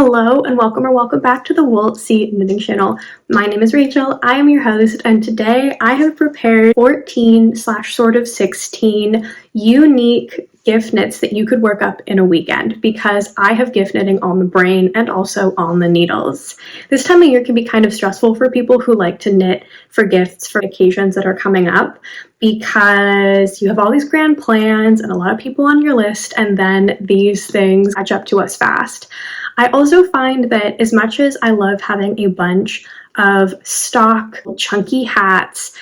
Hello and welcome or welcome back to the Wool Sea Knitting Channel. My name is Rachel, I am your host, and today I have prepared 14/16 unique gift knits that you could work up in a weekend because I have gift knitting on the brain and also on the needles. This time of year can be kind of stressful for people who like to knit for gifts for occasions that are coming up because you have all these grand plans and a lot of people on your list, and then these things catch up to us fast. I also find that as much as I love having a bunch of stock, chunky hats,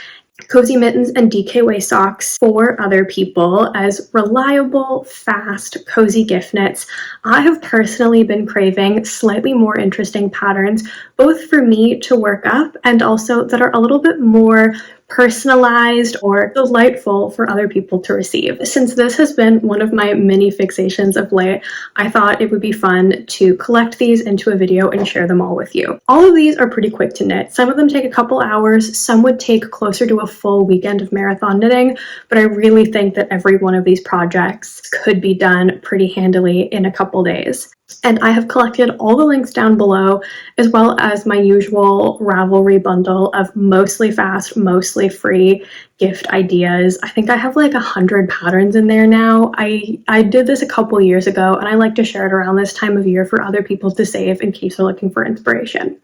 cozy mittens, and DKW socks for other people as reliable, fast, cozy gift knits, I have personally been craving slightly more interesting patterns, both for me to work up and also that are a little bit more personalized or delightful for other people to receive. Since this has been one of my mini fixations of late, I thought it would be fun to collect these into a video and share them all with you. All of these are pretty quick to knit. Some of them take a couple hours, some would take closer to a full weekend of marathon knitting, but I really think that every one of these projects could be done pretty handily in a couple days. And I have collected all the links down below, as well as my usual Ravelry bundle of mostly fast, mostly free gift ideas. I think I have like 100 patterns in there now. I did this a couple years ago, and I like to share it around this time of year for other people to save in case they're looking for inspiration.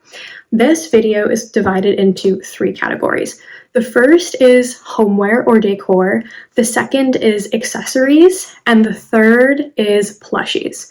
This video is divided into 3 categories. The first is homeware or decor, the second is accessories, and the third is plushies.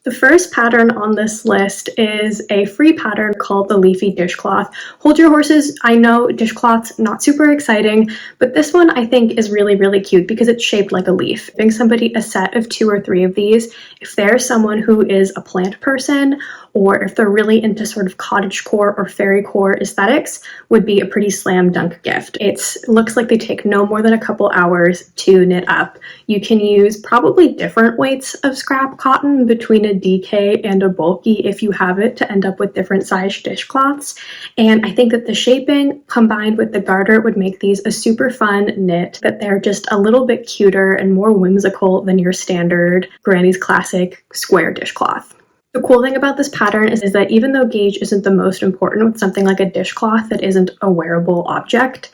The first pattern on this list is a free pattern called the Leafy Dishcloth. Hold your horses, I know dishcloths not super exciting, but this one I think is really, really cute because it's shaped like a leaf. Giving somebody a set of 2 or 3 of these, if they're someone who is a plant person, or if they're really into sort of cottagecore or fairycore aesthetics, would be a pretty slam dunk gift. It looks like they take no more than a couple hours to knit up. You can use probably different weights of scrap cotton between a DK and a bulky if you have it to end up with different size dishcloths. And I think that the shaping combined with the garter would make these a super fun knit, that they're just a little bit cuter and more whimsical than your standard Granny's Classic square dishcloth. The cool thing about this pattern is that even though gauge isn't the most important with something like a dishcloth that isn't a wearable object,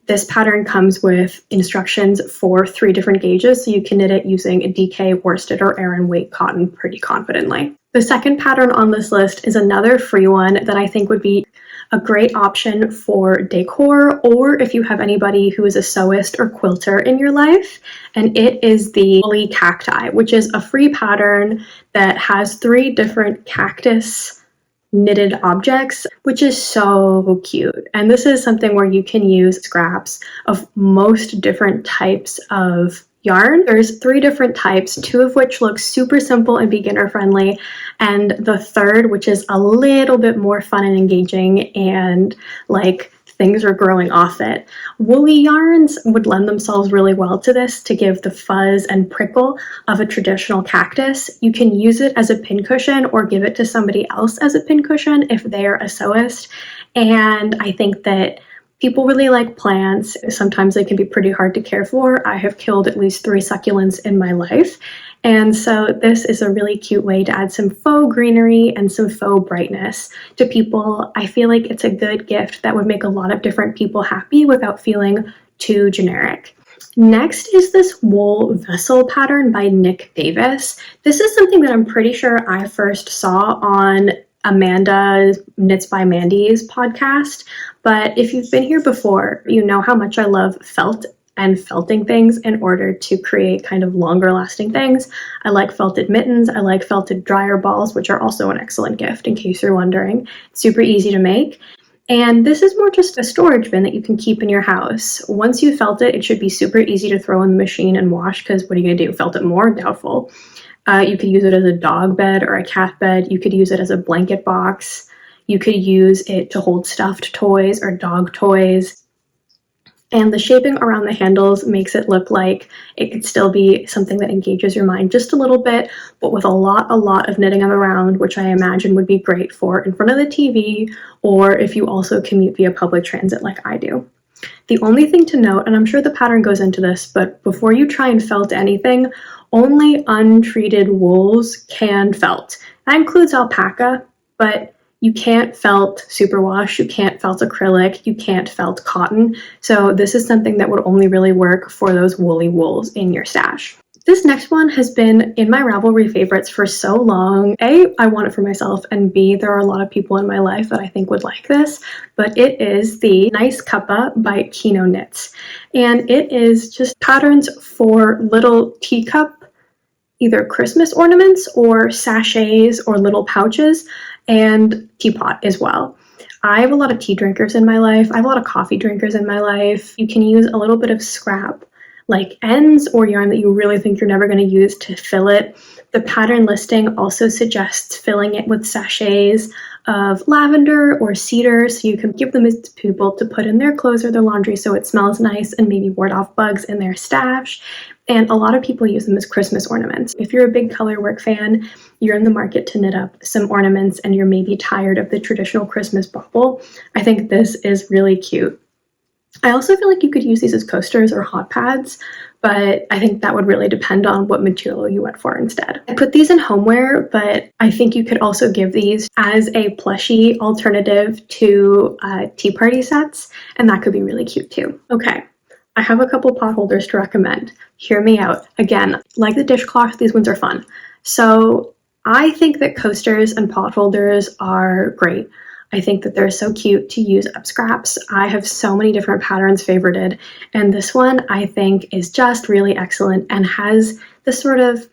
this pattern comes with instructions for 3 different gauges, so you can knit it using a DK, worsted, or Aran weight cotton pretty confidently. The second pattern on this list is another free one that I think would be a great option for decor, or if you have anybody who is a sewist or quilter in your life, and it is the Woolly Cacti, which is a free pattern that has 3 different cactus knitted objects, which is so cute. And this is something where you can use scraps of most different types of yarn. There's 3 different types, 2 of which look super simple and beginner friendly, and the third, which is a little bit more fun and engaging and like things are growing off it. Woolly yarns would lend themselves really well to this to give the fuzz and prickle of a traditional cactus. You can use it as a pincushion or give it to somebody else as a pincushion if they're a sewist. And I think that people really like plants. Sometimes they can be pretty hard to care for. I have killed at least 3 succulents in my life. And so this is a really cute way to add some faux greenery and some faux brightness to people. I feel like it's a good gift that would make a lot of different people happy without feeling too generic. Next is this wool vessel pattern by Nick Davis. This is something that I'm pretty sure I first saw on Amanda Knits by Mandy's podcast, but if you've been here before, you know how much I love felt and felting things in order to create kind of longer lasting things. I like felted mittens, I like felted dryer balls, which are also an excellent gift in case you're wondering. It's super easy to make. And this is more just a storage bin that you can keep in your house. Once you felt it, it should be super easy to throw in the machine and wash, because what are you gonna do, felt it more? Doubtful. You could use it as a dog bed or a cat bed. You could use it as a blanket box. You could use it to hold stuffed toys or dog toys. And the shaping around the handles makes it look like it could still be something that engages your mind just a little bit, but with a lot of knitting around, which I imagine would be great for in front of the TV, or if you also commute via public transit like I do. The only thing to note, and I'm sure the pattern goes into this, but before you try and felt anything, only untreated wools can felt. That includes alpaca, but you can't felt superwash, you can't felt acrylic, you can't felt cotton. So this is something that would only really work for those woolly wools in your stash. This next one has been in my Ravelry favorites for so long. A, I want it for myself, and B, there are a lot of people in my life that I think would like this, but it is the Nice Cuppa by Kino Knits. And it is just patterns for little teacup, either Christmas ornaments or sachets or little pouches, and teapot as well. I have a lot of tea drinkers in my life. I have a lot of coffee drinkers in my life. You can use a little bit of scrap, like ends or yarn that you really think you're never going to use, to fill it. The pattern listing also suggests filling it with sachets of lavender or cedar, so you can give them to people to put in their clothes or their laundry so it smells nice and maybe ward off bugs in their stash. And a lot of people use them as Christmas ornaments. If you're a big colorwork fan, you're in the market to knit up some ornaments and you're maybe tired of the traditional Christmas bauble, I think this is really cute. I also feel like you could use these as coasters or hot pads, but I think that would really depend on what material you went for instead. I put these in homeware, but I think you could also give these as a plushie alternative to tea party sets, and that could be really cute too. Okay, I have a couple pot holders to recommend. Hear me out. Again, like the dishcloth, these ones are fun. So I think that coasters and pot holders are great. I think that they're so cute to use up scraps. I have so many different patterns favorited, and this one I think is just really excellent and has this sort of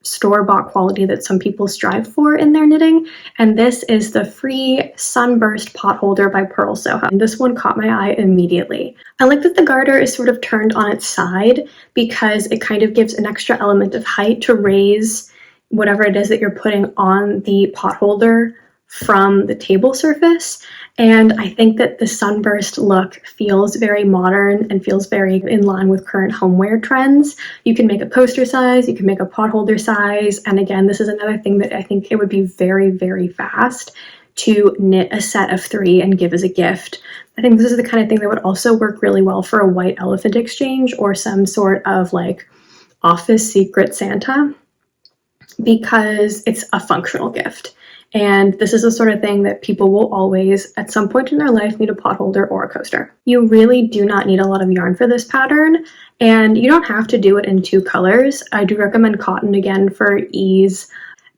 store-bought quality that some people strive for in their knitting. And this is the Free Sunburst Pot Holder by Pearl Soho. And this one caught my eye immediately. I like that the garter is sort of turned on its side because it kind of gives an extra element of height to raise whatever it is that you're putting on the pot holder from the table surface. And I think that the sunburst look feels very modern and feels very in line with current homeware trends. You can make a coaster size, you can make a pot holder size, and again, this is another thing that I think it would be very, very fast to knit a set of 3 and give as a gift. I think this is the kind of thing that would also work really well for a white elephant exchange or some sort of like office secret Santa, because it's a functional gift. And this is the sort of thing that people will always, at some point in their life, need a pot holder or a coaster. You really do not need a lot of yarn for this pattern, and you don't have to do it in 2 colors. I do recommend cotton again for ease,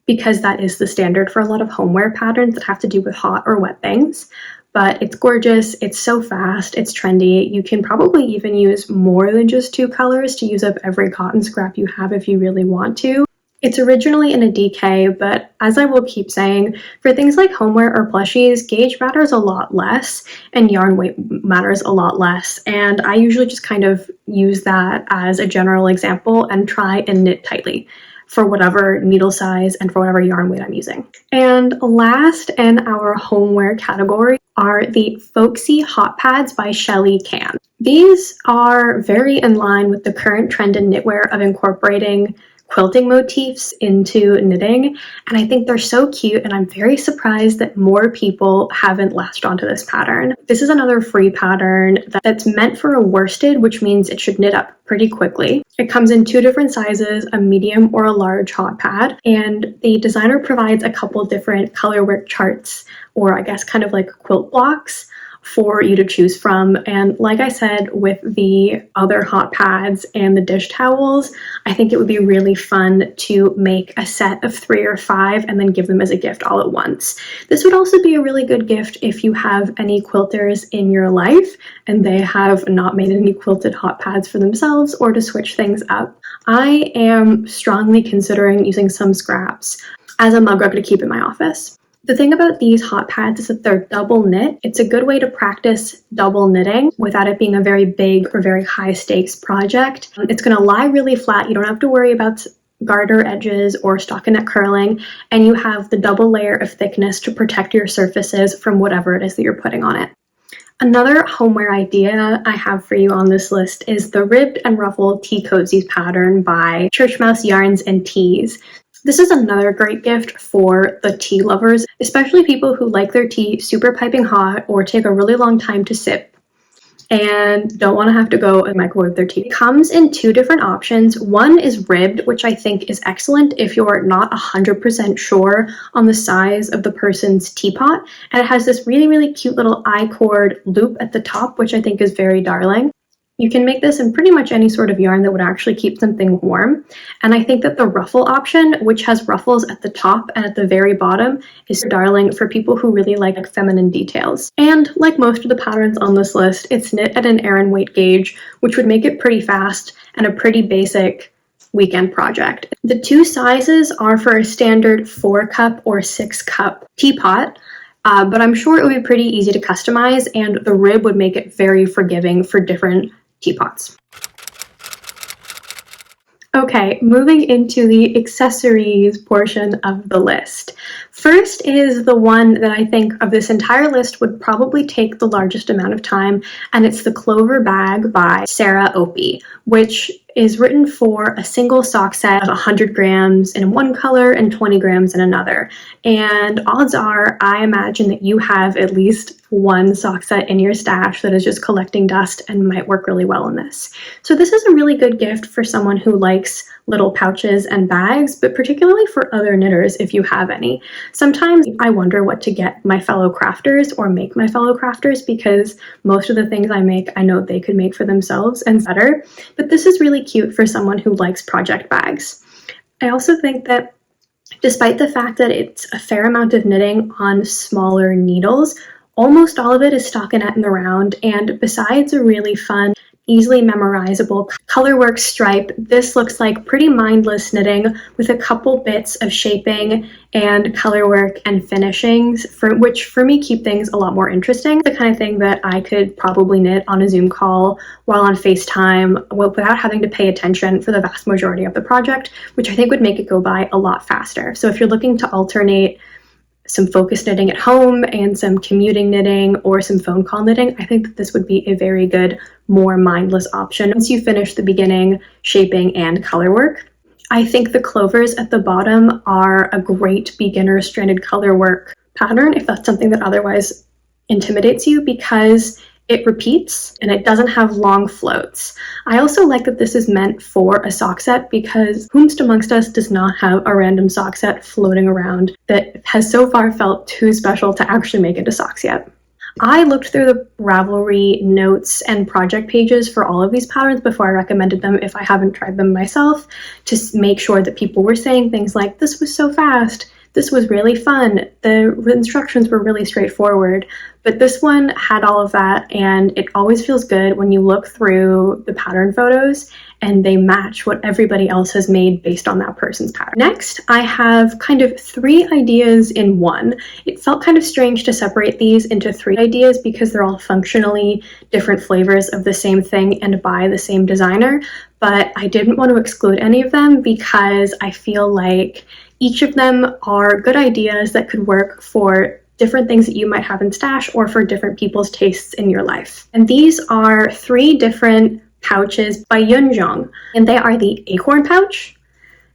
because that is the standard for a lot of homeware patterns that have to do with hot or wet things. But it's gorgeous, it's so fast, it's trendy. You can probably even use more than just 2 colors to use up every cotton scrap you have if you really want to. It's originally in a DK, but as I will keep saying, for things like homeware or plushies, gauge matters a lot less and yarn weight matters a lot less. And I usually just kind of use that as a general example and try and knit tightly for whatever needle size and for whatever yarn weight I'm using. And last in our homeware category are the Folksy Hot Pads by Shelly Can. These are very in line with the current trend in knitwear of incorporating quilting motifs into knitting, and I think they're so cute, and I'm very surprised that more people haven't latched onto this pattern. This is another free pattern that's meant for a worsted, which means it should knit up pretty quickly. It comes in 2 different sizes, a medium or a large hot pad, and the designer provides a couple different colorwork charts, or I guess kind of like quilt blocks, for you to choose from. And like I said, with the other hot pads and the dish towels, I think it would be really fun to make a set of 3 or 5 and then give them as a gift all at once. This would also be a really good gift if you have any quilters in your life and they have not made any quilted hot pads for themselves, or to switch things up. I am strongly considering using some scraps as a mug rug to keep in my office. The thing about these hot pads is that they're double knit. It's a good way to practice double knitting without it being a very big or very high stakes project. It's going to lie really flat. You don't have to worry about garter edges or stockinette curling, and you have the double layer of thickness to protect your surfaces from whatever it is that you're putting on it. Another homeware idea I have for you on this list is the Ribbed and Ruffled Tea Cozies pattern by Church Mouse Yarns and Teas. This is another great gift for the tea lovers, especially people who like their tea super piping hot or take a really long time to sip. and don't want to have to go and microwave their tea. It comes in two different options. One is ribbed, which I think is excellent if you're not 100% sure on the size of the person's teapot, and it has this really, really cute little I-cord loop at the top, which I think is very darling. You can make this in pretty much any sort of yarn that would actually keep something warm. And I think that the ruffle option, which has ruffles at the top and at the very bottom, is darling for people who really like feminine details. And like most of the patterns on this list, it's knit at an Aran weight gauge, which would make it pretty fast and a pretty basic weekend project. The two sizes are for a standard 4-cup or 6-cup teapot. But I'm sure it would be pretty easy to customize, and the rib would make it very forgiving for different teapots. Okay, moving into the accessories portion of the list. First is the one that I think of this entire list would probably take the largest amount of time, and it's the Clover Bag by Sarah Opie, which is written for a single sock set of 100 grams in one color and 20 grams in another. And odds are, I imagine that you have at least one sock set in your stash that is just collecting dust and might work really well in this. So this is a really good gift for someone who likes little pouches and bags, but particularly for other knitters if you have any. Sometimes I wonder what to get my fellow crafters or make my fellow crafters, because most of the things I make, I know they could make for themselves and better, but this is really cute for someone who likes project bags. I also think that despite the fact that it's a fair amount of knitting on smaller needles, almost all of it is stockinette in the round, and besides a really fun, easily memorizable colorwork stripe, this looks like pretty mindless knitting with a couple bits of shaping and colorwork and finishings, which for me keep things a lot more interesting. The kind of thing that I could probably knit on a Zoom call while on FaceTime without having to pay attention for the vast majority of the project, which I think would make it go by a lot faster. So if you're looking to alternate some focused knitting at home and some commuting knitting or some phone call knitting, I think that this would be a very good, more mindless option once you finish the beginning, shaping, and color work. I think the clovers at the bottom are a great beginner stranded color work pattern if that's something that otherwise intimidates you, because it repeats and it doesn't have long floats. I also like that this is meant for a sock set, because whomst amongst us does not have a random sock set floating around that has so far felt too special to actually make into socks yet. I looked through the Ravelry notes and project pages for all of these patterns before I recommended them if I haven't tried them myself, to make sure that people were saying things like, this was so fast, this was really fun, the instructions were really straightforward. But this one had all of that, and it always feels good when you look through the pattern photos and they match what everybody else has made based on that person's pattern. Next, I have kind of 3 ideas in one. It felt kind of strange to separate these into 3 ideas because they're all functionally different flavors of the same thing and by the same designer, but I didn't want to exclude any of them because I feel like each of them are good ideas that could work for different things that you might have in stash or for different people's tastes in your life. And these are 3 different pouches by Yunjong, and they are the acorn pouch,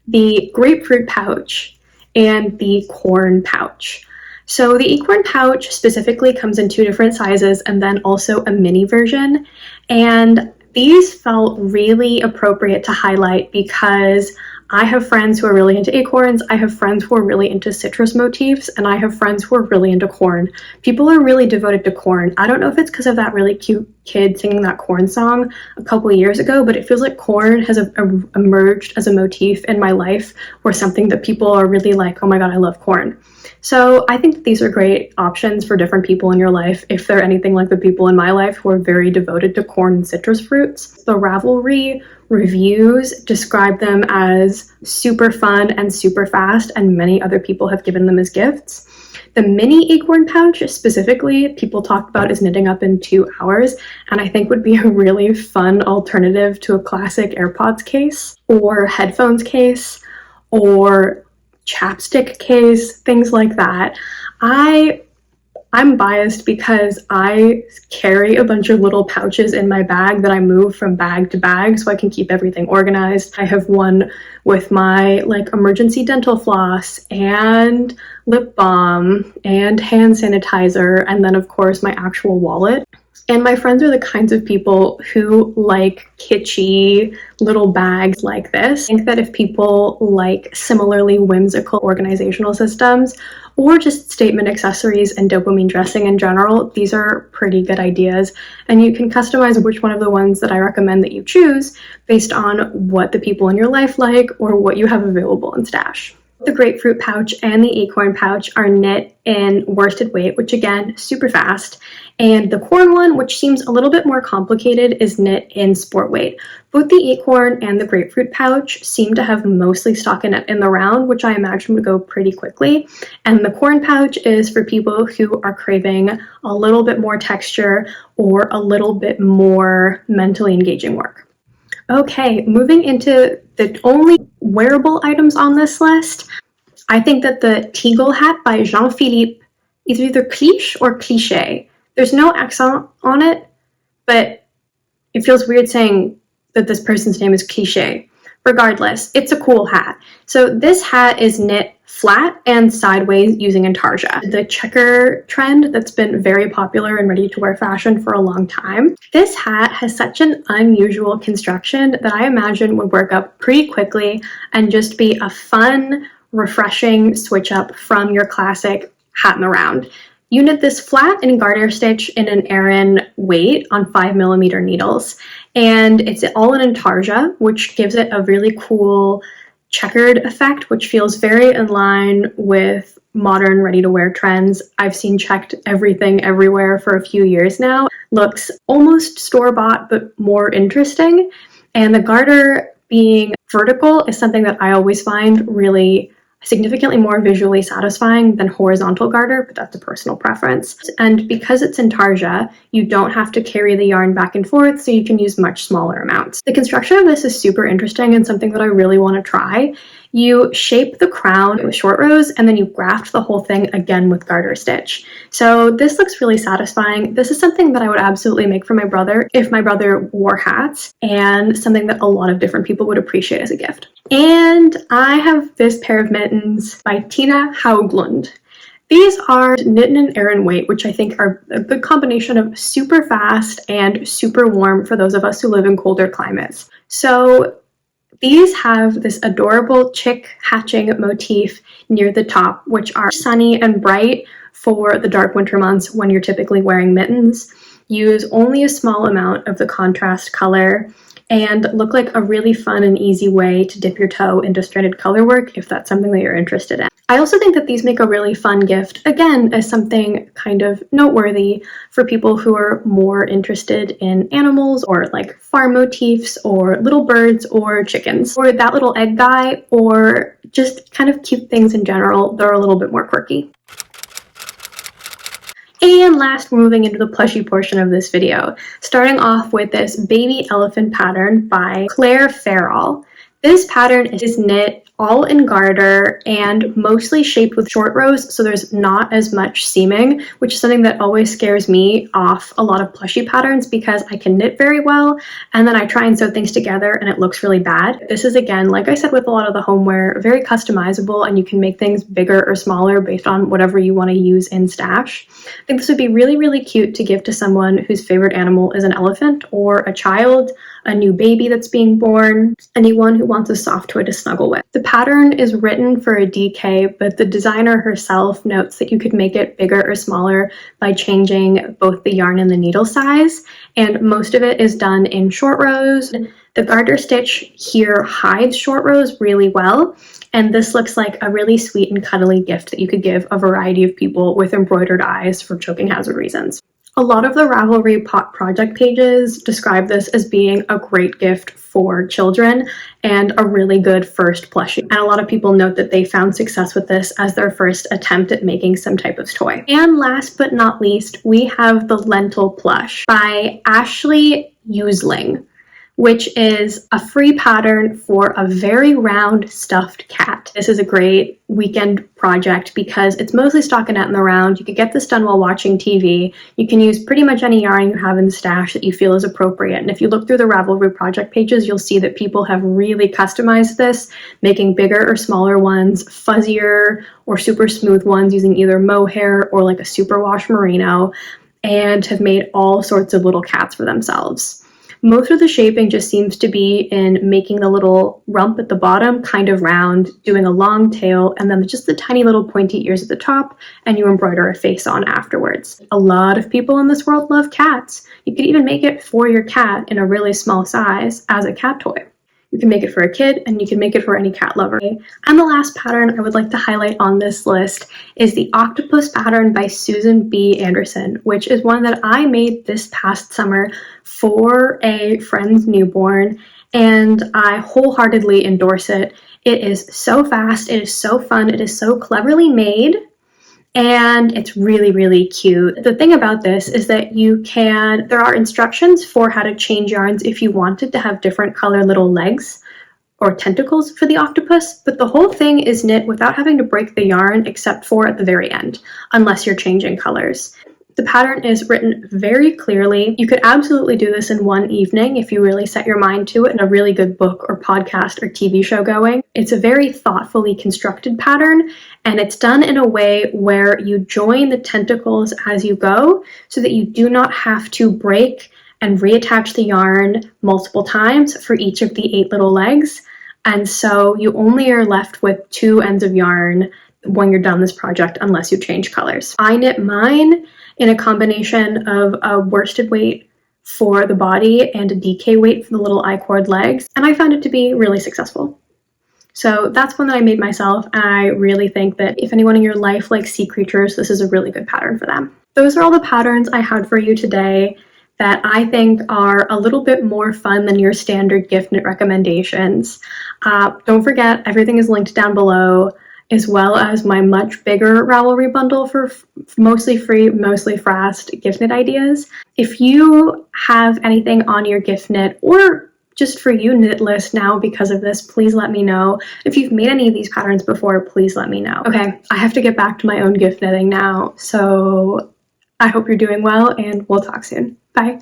the grapefruit pouch, and the corn pouch. So the acorn pouch specifically comes in 2 different sizes and then also a mini version, and these felt really appropriate to highlight because I have friends who are really into acorns, I have friends who are really into citrus motifs, and I have friends who are really into corn. People are really devoted to corn. I don't know if it's because of that really cute kid singing that corn song a couple of years ago, but it feels like corn has emerged as a motif in my life, or something that people are really like, oh my god, I love corn. So I think that these are great options for different people in your life if they're anything like the people in my life who are very devoted to corn and citrus fruits. The Ravelry reviews describe them as super fun and super fast, and many other people have given them as gifts. The mini acorn pouch specifically, people talked about as knitting up in 2 hours, and I think would be a really fun alternative to a classic AirPods case or headphones case or chapstick case, things like that. I'm biased because I carry a bunch of little pouches in my bag that I move from bag to bag so I can keep everything organized. I have one with my emergency dental floss and lip balm and hand sanitizer, and then of course my actual wallet. And my friends are the kinds of people who like kitschy little bags like this. I think that if people like similarly whimsical organizational systems or just statement accessories and dopamine dressing in general, these are pretty good ideas. And you can customize which one of the ones that I recommend that you choose based on what the people in your life like or what you have available in stash. The grapefruit pouch and the acorn pouch are knit in worsted weight, which again, super fast. And the corn one, which seems a little bit more complicated, is knit in sport weight. Both the acorn and the grapefruit pouch seem to have mostly stockinette in the round, which I imagine would go pretty quickly. And the corn pouch is for people who are craving a little bit more texture or a little bit more mentally engaging work. Okay, moving into the only wearable items on this list, I think that the Teagle hat by Jean-Philippe is either cliché or cliché. There's no accent on it, but it feels weird saying that this person's name is cliché. Regardless, it's a cool hat. So this hat is knit flat and sideways using intarsia, the checker trend that's been very popular in ready-to-wear fashion for a long time. This hat has such an unusual construction that I imagine would work up pretty quickly and just be a fun, refreshing switch up from your classic hat in the round. You knit this flat and garter stitch in an Aran weight on 5mm needles, and it's all in intarsia, which gives it a really cool checkered effect, which feels very in line with modern ready-to-wear trends. I've seen checked everything everywhere for a few years now. Looks almost store-bought, but more interesting. And the garter being vertical is something that I always find really significantly more visually satisfying than horizontal garter, but that's a personal preference. And because it's intarsia, you don't have to carry the yarn back and forth, so you can use much smaller amounts. The construction of this is super interesting and something that I really want to try. You shape the crown with short rows and then you graft the whole thing again with garter stitch. So this looks really satisfying. This is something that I would absolutely make for my brother if my brother wore hats, and something that a lot of different people would appreciate as a gift. And I have this pair of mittens by Tina Hauglund. These are knit in an Aran weight, which I think are a good combination of super fast and super warm for those of us who live in colder climates. So these have this adorable chick hatching motif near the top, which are sunny and bright for the dark winter months when you're typically wearing mittens. Use only a small amount of the contrast color and look like a really fun and easy way to dip your toe into stranded color work if that's something that you're interested in. I also think that these make a really fun gift, again, as something kind of noteworthy for people who are more interested in animals or like farm motifs or little birds or chickens or that little egg guy or just kind of cute things in general that are a little bit more quirky. And last, moving into the plushie portion of this video, starting off with this baby elephant pattern by Claire Farrell. This pattern is knit all in garter and mostly shaped with short rows, so there's not as much seaming, which is something that always scares me off a lot of plushie patterns because I can knit very well and then I try and sew things together and it looks really bad. This is, again, like I said with a lot of the homeware, very customizable and you can make things bigger or smaller based on whatever you want to use in stash. I think this would be really, really cute to give to someone whose favorite animal is an elephant or a child, a new baby that's being born, anyone who wants a soft toy to snuggle with. The pattern is written for a DK, but the designer herself notes that you could make it bigger or smaller by changing both the yarn and the needle size, and most of it is done in short rows. The garter stitch here hides short rows really well, and this looks like a really sweet and cuddly gift that you could give a variety of people with embroidered eyes for choking hazard reasons. A lot of the Ravelry pot project pages describe this as being a great gift for children and a really good first plushie. And a lot of people note that they found success with this as their first attempt at making some type of toy. And last but not least, we have the Lentil Plush by Ashley Usling, which is a free pattern for a very round stuffed cat. This is a great weekend project because it's mostly stockinette in the round. You could get this done while watching TV. You can use pretty much any yarn you have in the stash that you feel is appropriate. And if you look through the Ravelry project pages, you'll see that people have really customized this, making bigger or smaller ones, fuzzier or super smooth ones using either mohair or like a superwash merino. and have made all sorts of little cats for themselves. Most of the shaping just seems to be in making the little rump at the bottom kind of round, doing a long tail, and then just the tiny little pointy ears at the top, and you embroider a face on afterwards. A lot of people in this world love cats. You could even make it for your cat in a really small size as a cat toy. You can make it for a kid, and you can make it for any cat lover. And the last pattern I would like to highlight on this list is the octopus pattern by Susan B. Anderson, which is one that I made this past summer for a friend's newborn, and I wholeheartedly endorse it. It is so fast, it is so fun, it is so cleverly made, and it's really, really cute. The thing about this is that there are instructions for how to change yarns if you wanted to have different color little legs or tentacles for the octopus, but the whole thing is knit without having to break the yarn except for at the very end, unless you're changing colors. The pattern is written very clearly. You could absolutely do this in one evening if you really set your mind to it and a really good book or podcast or TV show going. It's a very thoughtfully constructed pattern, and it's done in a way where you join the tentacles as you go so that you do not have to break and reattach the yarn multiple times for each of the 8 little legs. And so you only are left with 2 ends of yarn when you're done this project unless you change colors. I knit mine in a combination of a worsted weight for the body and a DK weight for the little I-cord legs, and I found it to be really successful. So that's one that I made myself, and I really think that if anyone in your life likes sea creatures, this is a really good pattern for them. Those are all the patterns I had for you today that I think are a little bit more fun than your standard gift knit recommendations. Don't forget, everything is linked down below, as well as my much bigger Ravelry bundle for mostly free, mostly fast gift knit ideas. If you have anything on your gift knit or just for you knit list now because of this, please let me know. If you've made any of these patterns before, please let me know. Okay, I have to get back to my own gift knitting now, so I hope you're doing well and we'll talk soon. Bye.